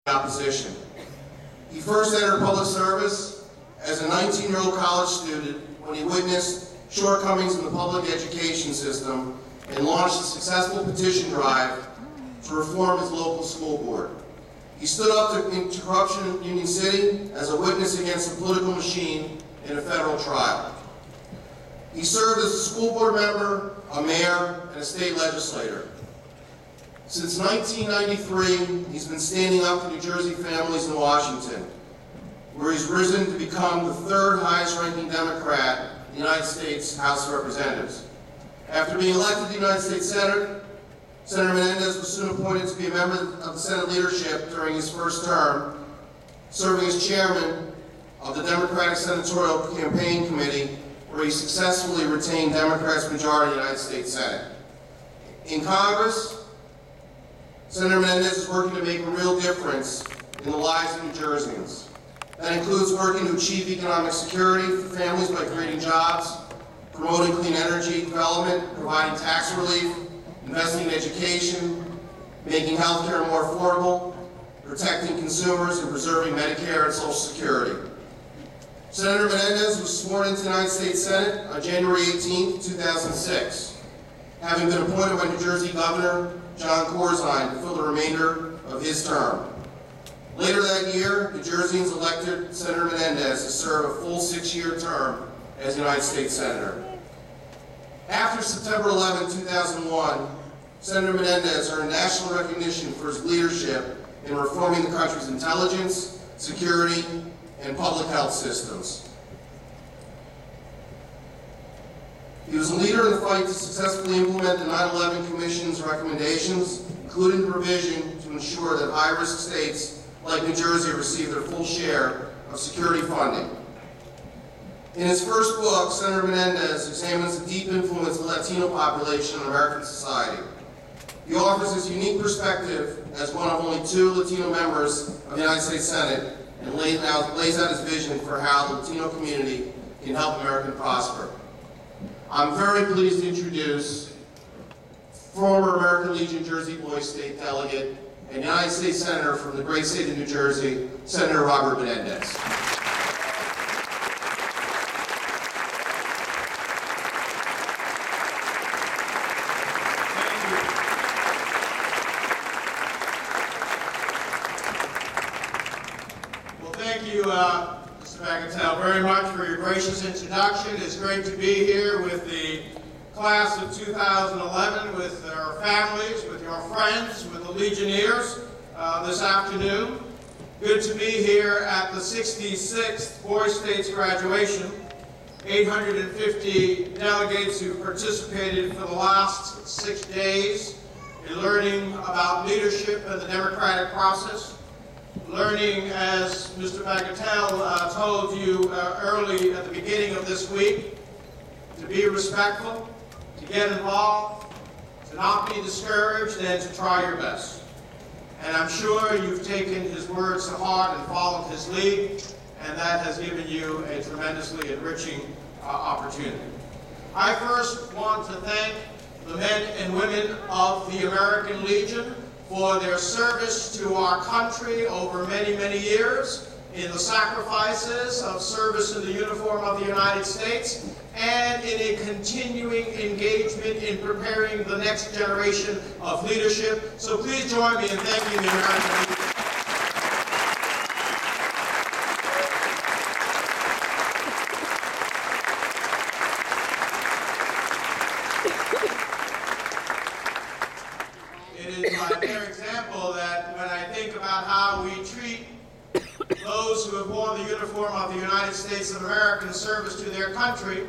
opposition. He first entered public service as a 19-year-old college student when he witnessed shortcomings in the public education system and launched a successful petition drive to reform his local school board. He stood up to corruption in Union City as a witness against the political machine in a federal trial. He served as a school board member, a mayor, and a state legislator. Since 1993, he's been standing up for New Jersey families in Washington, where he's risen to become the third highest-ranking Democrat in the United States House of Representatives. After being elected to the United States Senate, Senator Menendez was soon appointed to be a member of the Senate leadership during his first term, serving as chairman of the Democratic Senatorial Campaign Committee, where he successfully retained Democrats' majority in the United States Senate. In Congress, Senator Menendez is working to make a real difference in the lives of New Jerseyans. That includes working to achieve economic security for families by creating jobs, promoting clean energy development, providing tax relief, investing in education, making health care more affordable, protecting consumers, and preserving Medicare and Social Security. Senator Menendez was sworn into the United States Senate on January 18, 2006, having been appointed by New Jersey Governor John Corzine to fill the remainder of his term. Later that year, New Jerseyans elected Senator Menendez to serve a full 6-year term as a United States Senator. After September 11, 2001, Senator Menendez earned national recognition for his leadership in reforming the country's intelligence, security, and public health systems. He was a leader in the fight to successfully implement the 9/11 Commission's recommendations, including the provision to ensure that high-risk states like New Jersey receive their full share of security funding. In his first book, Senator Menendez examines the deep influence of the Latino population in American society. He offers his unique perspective as one of only 2 Latino members of the United States Senate and lays out his vision for how the Latino community can help America prosper. I'm very pleased to introduce former American Legion Jersey Boys State Delegate and United States Senator from the great state of New Jersey, Senator Robert Menendez. Thank you, Mr. Bagatelle, very much for your gracious introduction. It's great to be here with the class of 2011, with our families, with your friends, with the Legionnaires this afternoon. Good to be here at the 66th Boys States graduation. 850 delegates who participated for the last 6 days in learning about leadership and the democratic process. Learning, as Mr. Bagatelle told you early at the beginning of this week, to be respectful, to get involved, to not be discouraged, and to try your best. And I'm sure you've taken his words to heart and followed his lead, and that has given you a tremendously enriching opportunity. I first want to thank the men and women of the American Legion for their service to our country over many, many years, in the sacrifices of service in the uniform of the United States, and in a continuing engagement in preparing the next generation of leadership. So please join me in thanking the American Legion. It is by their example that when I think about how we treat those who have worn the uniform of the United States of America in service to their country,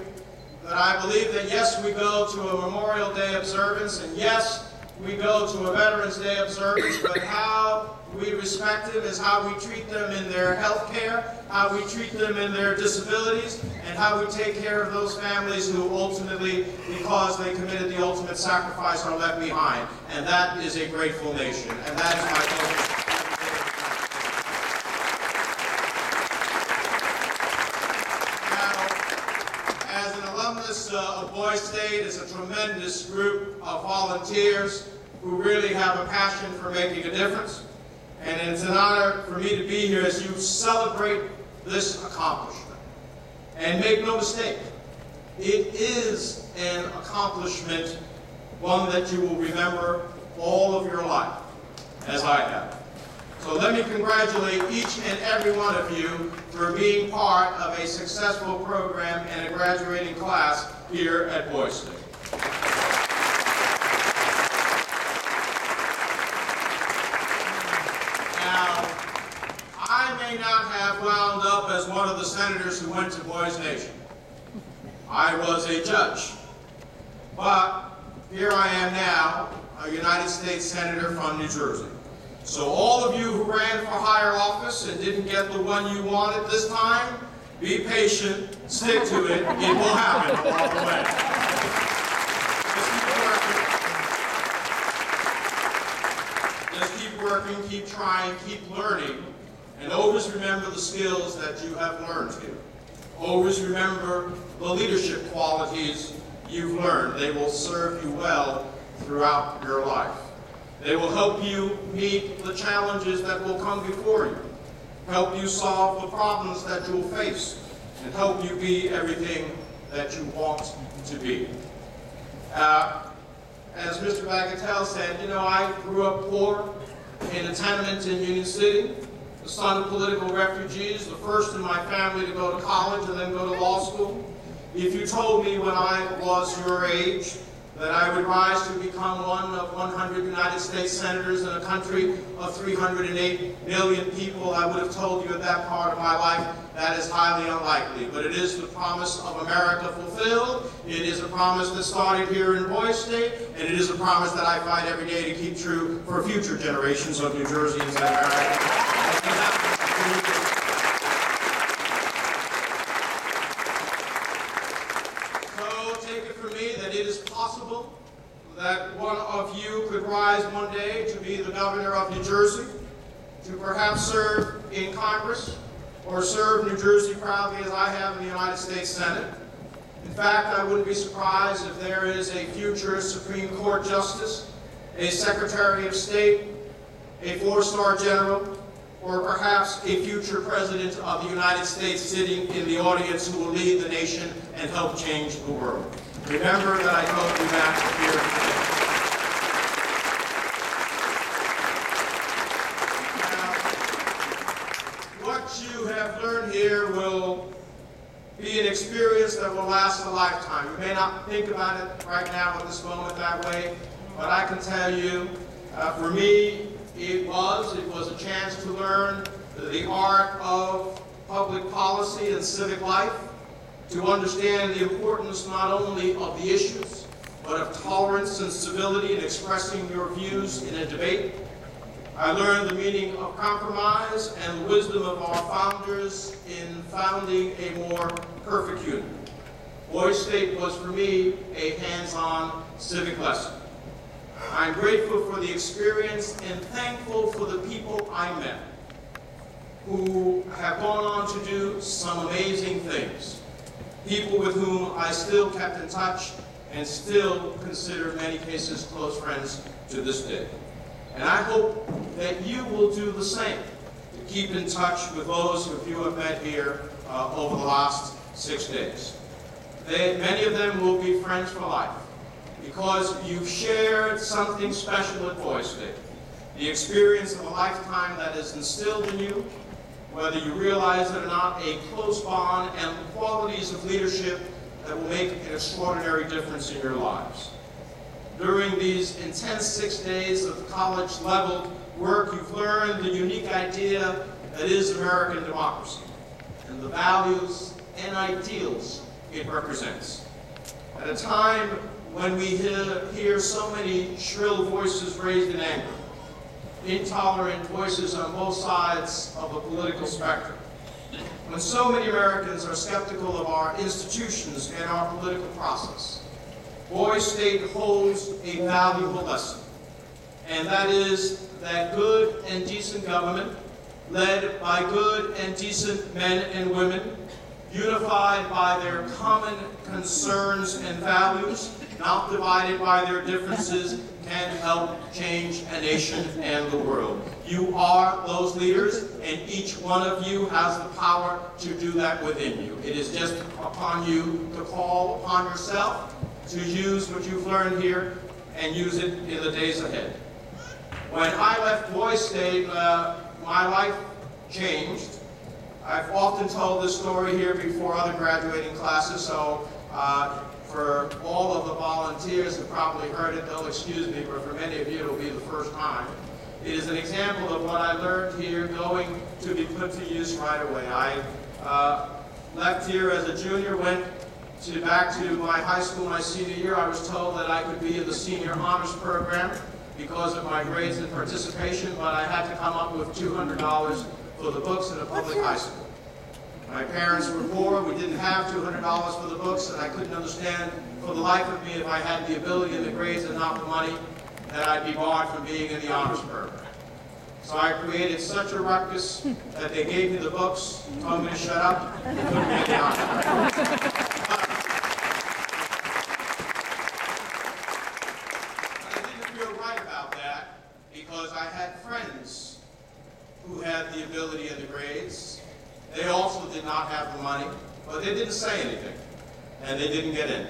that I believe that yes, we go to a Memorial Day observance, and yes, we go to a Veterans Day observance, but how we respect them is how we treat them in their health care, how we treat them in their disabilities, and how we take care of those families who ultimately, because they committed the ultimate sacrifice, are left behind. And that is a grateful nation, and that is my focus. As an alumnus of Boys State, is a tremendous group of volunteers who really have a passion for making a difference. and it's an honor for me to be here as you celebrate this accomplishment. And make no mistake, it is an accomplishment, one that you will remember all of your life, as I have. So let me congratulate each and every one of you for being part of a successful program and a graduating class here at Boys State. Now, I may not have wound up as one of the senators who went to Boys Nation. I was a judge. But here I am now, a United States Senator from New Jersey. So all of you who ran for higher office and didn't get the one you wanted this time, be patient, stick to it, it will happen along the way. Just keep working, keep trying, keep learning, and always remember the skills that you have learned here. Always remember the leadership qualities you've learned. They will serve you well throughout your life. They will help you meet the challenges that will come before you, help you solve the problems that you'll face, and help you be everything that you want to be. As Mr. Bagatelle said, you know, I grew up poor in a tenement in Union City, the son of political refugees, the first in my family to go to college and then go to law school. If you told me when I was your age that I would rise to become one of 100 United States senators in a country of 308 million people, I would have told you at that part of my life that is highly unlikely. But it is the promise of America fulfilled. It is a promise that started here in Boys State, and it is a promise that I fight every day to keep true for future generations of New Jerseyans and Americans. That one of you could rise one day to be the governor of New Jersey, to perhaps serve in Congress, or serve New Jersey proudly as I have in the United States Senate. In fact, I wouldn't be surprised if there is a future Supreme Court Justice, a Secretary of State, a four-star general, or perhaps a future President of the United States sitting in the audience who will lead the nation and help change the world. Remember that I told you that here today. Now, what you have learned here will be an experience that will last a lifetime. You may not think about it right now at this moment that way, but I can tell you, for me, it was a chance to learn the art of public policy and civic life, to understand the importance not only of the issues, but of tolerance and civility in expressing your views in a debate. I learned the meaning of compromise and the wisdom of our founders in founding a more perfect union. Boys State was, for me, a hands-on civic lesson. I'm grateful for the experience and thankful for the people I met who have gone on to do some amazing things. People with whom I still kept in touch and still consider in many cases close friends to this day. And I hope that you will do the same, to keep in touch with those who you have met here over the last 6 days. Many of them will be friends for life, because you've shared something special at Boys State, the experience of a lifetime that is instilled in you, whether you realize it or not, a close bond and qualities of leadership that will make an extraordinary difference in your lives. During these intense 6 days of college-level work, you've learned the unique idea that is American democracy and the values and ideals it represents. At a time when we hear so many shrill voices raised in anger, intolerant voices on both sides of the political spectrum, when so many Americans are skeptical of our institutions and our political process, Boys State holds a valuable lesson, and that is that good and decent government, led by good and decent men and women, unified by their common concerns and values, not divided by their differences, can help change a nation and the world. You are those leaders, and each one of you has the power to do that within you. It is just upon you to call upon yourself to use what you've learned here and use it in the days ahead. When I left Boys State, my life changed. I've often told this story here before other graduating classes, so for all of the volunteers who probably heard it, they'll excuse me, but for many of you it'll be the first time. It is an example of what I learned here going to be put to use right away. I left here as a junior, went back to my high school my senior year. I was told that I could be in the senior honors program because of my grades and participation, but I had to come up with $200 for the books in a public high school. My parents were poor, we didn't have $200 for the books, and I couldn't understand for the life of me if I had the ability and the grades and not the money, that I'd be barred from being in the honors program. So I created such a ruckus that they gave me the books, told me to shut up, and put me in the honors program. Because I had friends who had the ability and the grades. They also did not have the money, but they didn't say anything, and they didn't get in.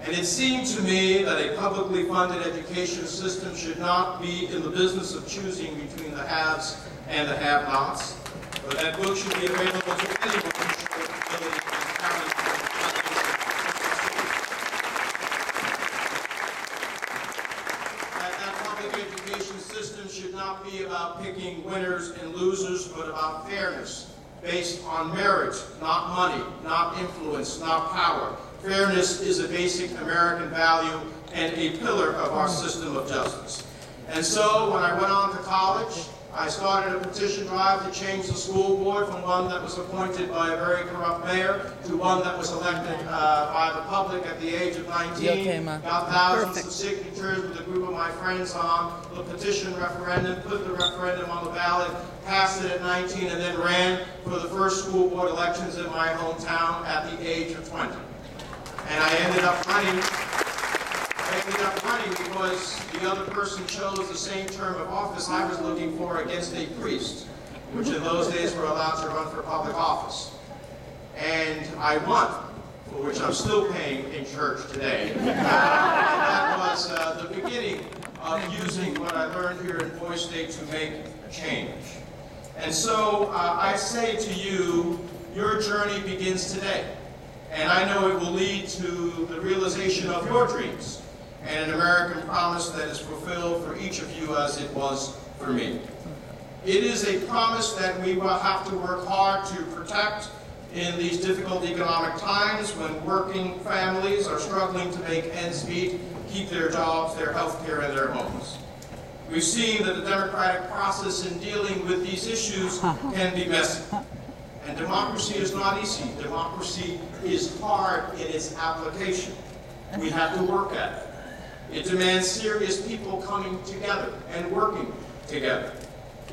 And it seemed to me that a publicly funded education system should not be in the business of choosing between the haves and the have-nots, but that book should be available to anyone who shows ability and talent. Education system should not be about picking winners and losers, but about fairness, based on merit, not money, not influence, not power. Fairness is a basic American value and a pillar of our system of justice. And so when I went on to college, I started a petition drive to change the school board from one that was appointed by a very corrupt mayor to one that was elected by the public at the age of 19. Got thousands of signatures with a group of my friends on the petition referendum, put the referendum on the ballot, passed it at 19, and then ran for the first school board elections in my hometown at the age of 20. And I ended up running because the other person chose the same term of office I was looking for against a priest, which in those days were allowed to run for public office. And I won, for which I'm still paying in church today. And that was the beginning of using what I learned here in Boys State to make a change. And so I say to you, your journey begins today. And I know it will lead to the realization of your dreams and an American promise that is fulfilled for each of you as it was for me. It is a promise that we will have to work hard to protect in these difficult economic times when working families are struggling to make ends meet, keep their jobs, their health care, and their homes. We've seen that the democratic process in dealing with these issues can be messy. And democracy is not easy. Democracy is hard in its application. We have to work at it. It demands serious people coming together and working together.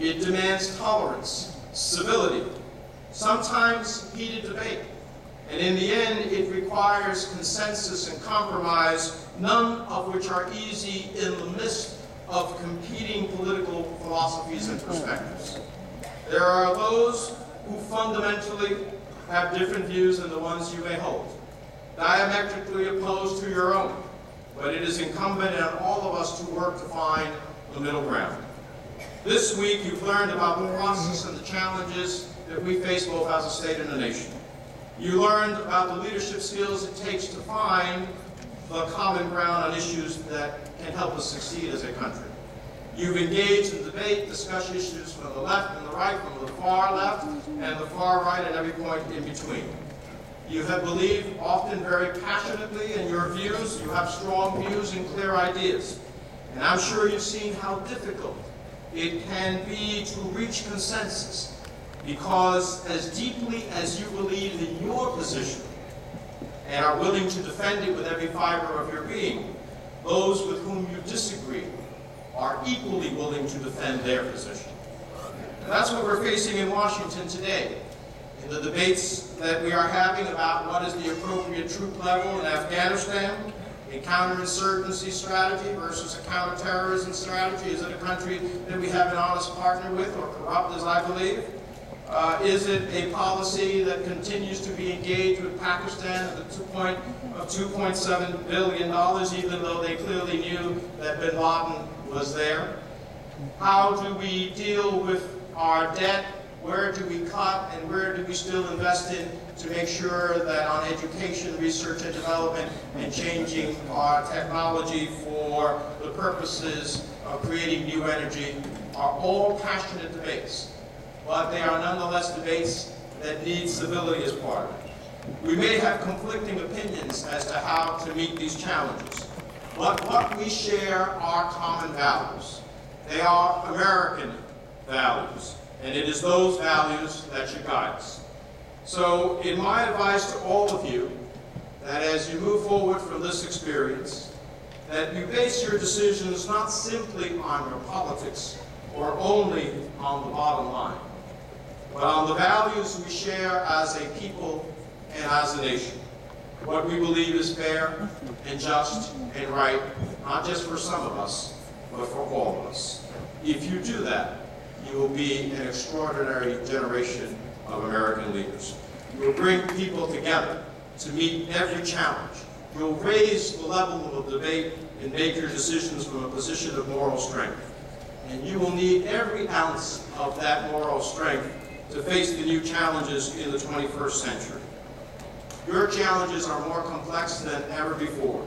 It demands tolerance, civility, sometimes heated debate. And in the end, it requires consensus and compromise, none of which are easy in the midst of competing political philosophies and perspectives. There are those who fundamentally have different views than the ones you may hold, diametrically opposed to your own. But it is incumbent on all of us to work to find the middle ground. This week, you've learned about the process and the challenges that we face both as a state and a nation. You learned about the leadership skills it takes to find the common ground on issues that can help us succeed as a country. You've engaged in debate, discussed issues from the left and the right, from the far left and the far right, and every point in between. You have believed, often very passionately, in your views. You have strong views and clear ideas. And I'm sure you've seen how difficult it can be to reach consensus, because as deeply as you believe in your position and are willing to defend it with every fiber of your being, those with whom you disagree are equally willing to defend their position. And that's what we're facing in Washington today. In the debates that we are having about what is the appropriate troop level in Afghanistan, a counterinsurgency strategy versus a counterterrorism strategy? Is it a country that we have an honest partner with, or corrupt, as I believe? Is it a policy that continues to be engaged with Pakistan at the point of $2.7 billion, even though they clearly knew that bin Laden was there? How do we deal with our debt? Where do we cut, and where do we still invest in to make sure that on education, research and development, and changing our technology for the purposes of creating new energy are all passionate debates, but they are nonetheless debates that need civility as part of it. We may have conflicting opinions as to how to meet these challenges, but what we share are common values. They are American values, and it is those values that should guide us. So, in my advice to all of you, that as you move forward from this experience, that you base your decisions not simply on your politics or only on the bottom line, but on the values we share as a people and as a nation. What we believe is fair and just and right, not just for some of us, but for all of us. If you do that, you will be an extraordinary generation of American leaders. You will bring people together to meet every challenge. You will raise the level of debate and make your decisions from a position of moral strength. And you will need every ounce of that moral strength to face the new challenges in the 21st century. Your challenges are more complex than ever before.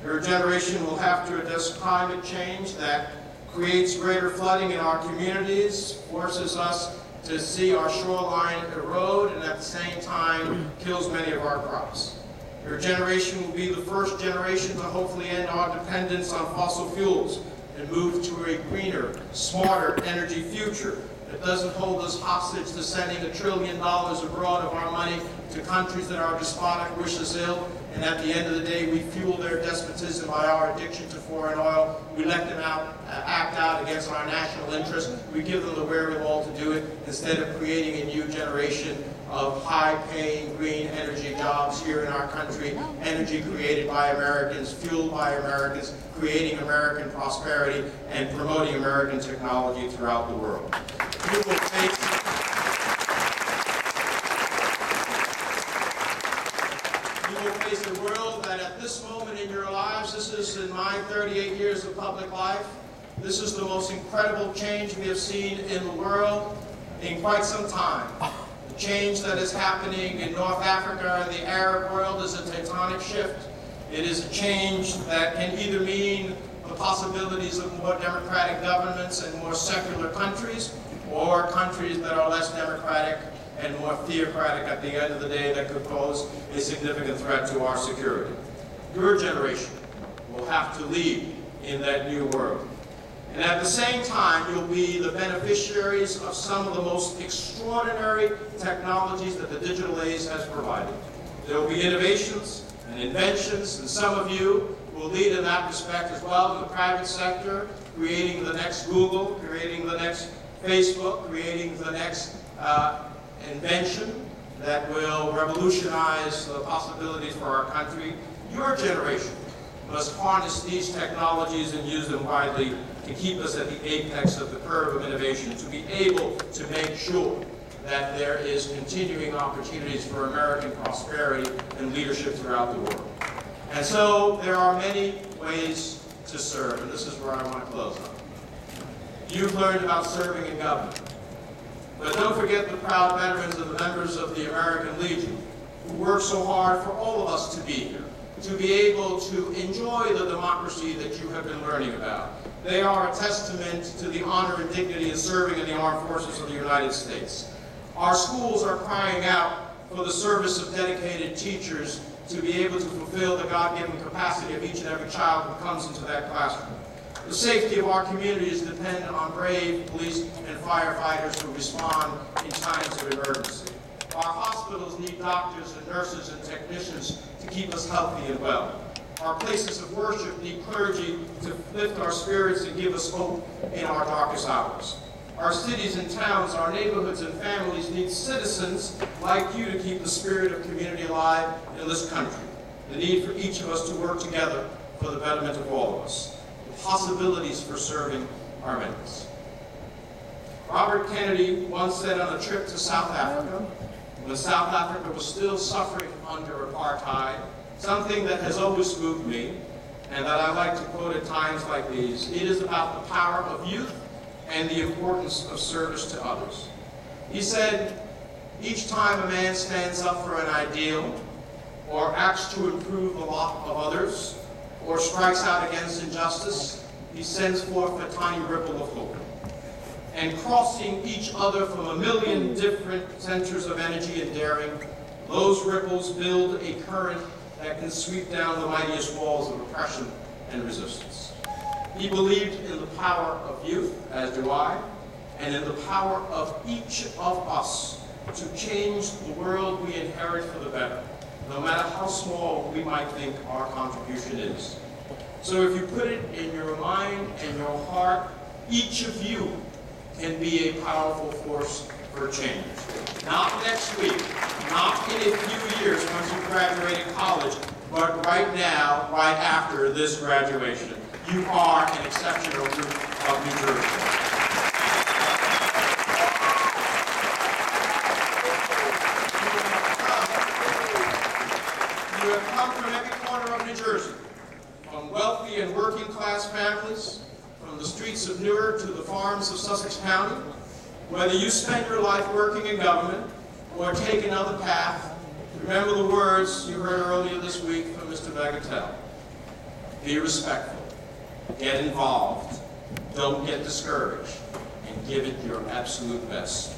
Your generation will have to address climate change that creates greater flooding in our communities, forces us to see our shoreline erode, and at the same time kills many of our crops. Your generation will be the first generation to hopefully end our dependence on fossil fuels and move to a greener, smarter energy future that doesn't hold us hostage to sending $1 trillion abroad of our money to countries that are despotic, wish us ill, and at the end of the day we fuel their despotism by our addiction to foreign oil. We let them act out against our national interest. We give them the wherewithal to do it instead of creating a new generation of high-paying green energy jobs here in our country, energy created by Americans, fueled by Americans, creating American prosperity and promoting American technology throughout the world. You will face a world that at this moment in your lives, this is in my 38 years of public life, this is the most incredible change we have seen in the world in quite some time. The change that is happening in North Africa and the Arab world is a tectonic shift. It is a change that can either mean the possibilities of more democratic governments and more secular countries, or countries that are less democratic and more theocratic at the end of the day that could pose a significant threat to our security. Your generation will have to lead in that new world. And at the same time, you'll be the beneficiaries of some of the most extraordinary technologies that the digital age has provided. There will be innovations and inventions, and some of you will lead in that respect as well in the private sector, creating the next Google, creating the next Facebook, creating the next invention that will revolutionize the possibilities for our country. Your generation must harness these technologies and use them widely to keep us at the apex of the curve of innovation, to be able to make sure that there is continuing opportunities for American prosperity and leadership throughout the world. And so there are many ways to serve, and this is where I want to close on. You've learned about serving in government. But don't forget the proud veterans and the members of the American Legion who work so hard for all of us to be here, to be able to enjoy the democracy that you have been learning about. They are a testament to the honor and dignity of serving in the armed forces of the United States. Our schools are crying out for the service of dedicated teachers to be able to fulfill the God-given capacity of each and every child who comes into that classroom. The safety of our communities depend on brave police and firefighters who respond in times of emergency. Our hospitals need doctors and nurses and technicians to keep us healthy and well. Our places of worship need clergy to lift our spirits and give us hope in our darkest hours. Our cities and towns, our neighborhoods and families need citizens like you to keep the spirit of community alive in this country. the need for each of us to work together for the betterment of all of us, the possibilities for serving are endless. Robert Kennedy once said on a trip to South Africa, when South Africa was still suffering under apartheid, something that has always moved me, and that I like to quote at times like these: it is about the power of youth and the importance of service to others. He said, each time a man stands up for an ideal, or acts to improve the lot of others, or strikes out against injustice, he sends forth a tiny ripple of hope. And crossing each other from a million different centers of energy and daring, those ripples build a current that can sweep down the mightiest walls of oppression and resistance. He believed in the power of youth, as do I, and in the power of each of us to change the world we inherit for the better, no matter how small we might think our contribution is. So if you put it in your mind and your heart, each of you can be a powerful force for change. Not next week, not in a few years once you graduate college, but right now, right after this graduation. You are an exceptional group of New Jersey. You have come from every corner of New Jersey, from wealthy and working class families, from the streets of Newark to the farms of Sussex County. Whether you spend your life working in government or take another path, remember the words you heard earlier this week from Mr. Bagatelle. Be respectful, get involved, don't get discouraged, and give it your absolute best.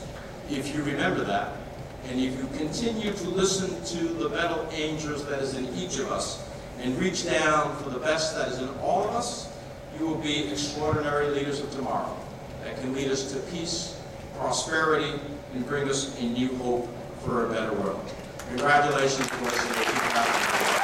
If you remember that, and if you continue to listen to the battle angels that is in each of us, and reach down for the best that is in all of us, you will be extraordinary leaders of tomorrow that can lead us to peace, prosperity, and bring us a new hope for a better world. Congratulations to us in 2004.